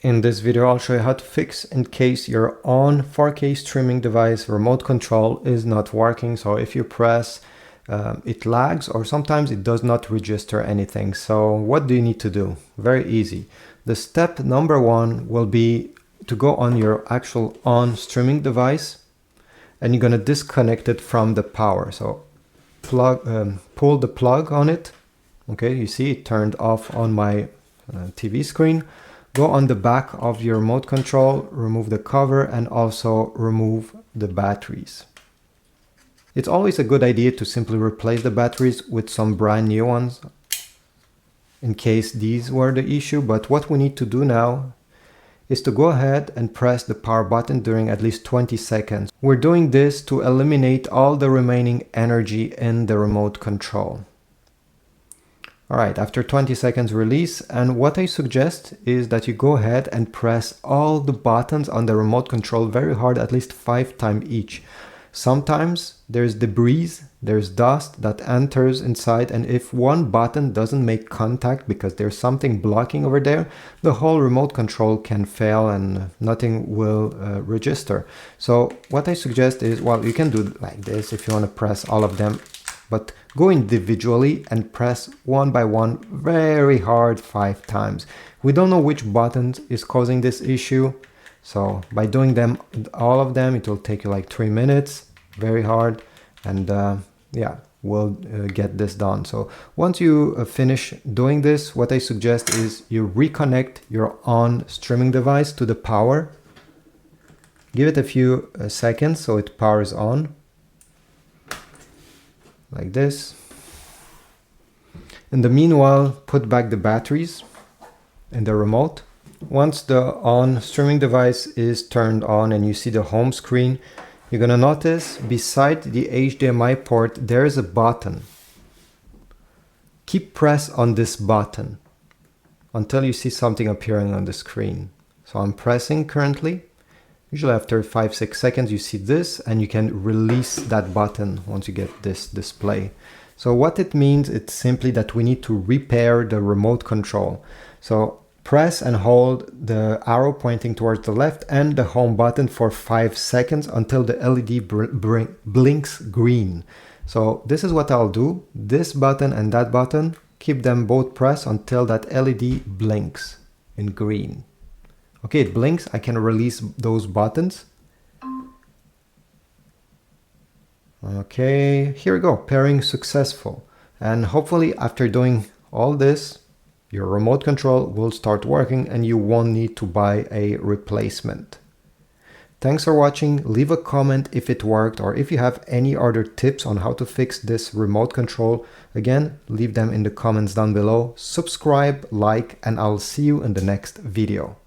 In this video, I'll show you how to fix in case your on 4K streaming device remote control is not working. So if you press, it lags, or sometimes it does not register anything. So what do you need to do? Very easy. The step number one will be to go on your actual on streaming device, and you're going to disconnect it from the power. So pull the plug on it. Okay, you see it turned off on my TV screen. Go on the back of your remote control, remove the cover, and also remove the batteries. It's always a good idea to simply replace the batteries with some brand new ones in case these were the issue. But what we need to do now is to go ahead and press the power button during at least 20 seconds. We're doing this to eliminate all the remaining energy in the remote control. Alright, after 20 seconds release, and what I suggest is that you go ahead and press all the buttons on the remote control very hard, at least 5 times each. Sometimes there's debris, there's dust that enters inside, and if one button doesn't make contact because there's something blocking over there, the whole remote control can fail and nothing will register. So what I suggest is, well, you can do it like this if you want to press all of them, but go individually and press one by one very hard 5 times. We don't know which button is causing this issue, so by doing them, all of them, it will take you like 3 minutes, very hard, and yeah, we'll get this done. So once you finish doing this, what I suggest is you reconnect your on streaming device to the power. Give it a few seconds so it powers on, like this. In the meanwhile, put back the batteries in the remote. Once the on streaming device is turned on and you see the home screen, you're gonna notice beside the HDMI port there is a button. Keep press on this button until you see something appearing on the screen. So I'm pressing currently. Usually after 5-6 seconds you see this, and you can release that button once you get this display. So what it means, it's simply that we need to repair the remote control. So press and hold the arrow pointing towards the left and the home button for 5 seconds until the LED blinks green. So this is what I'll do. This button and that button, keep them both pressed until that LED blinks in green. Okay, it blinks. I can release those buttons. Okay, here we go. Pairing successful. And hopefully after doing all this, your remote control will start working and you won't need to buy a replacement. Thanks for watching. Leave a comment if it worked, or if you have any other tips on how to fix this remote control. Again, leave them in the comments down below. Subscribe, like, and I'll see you in the next video.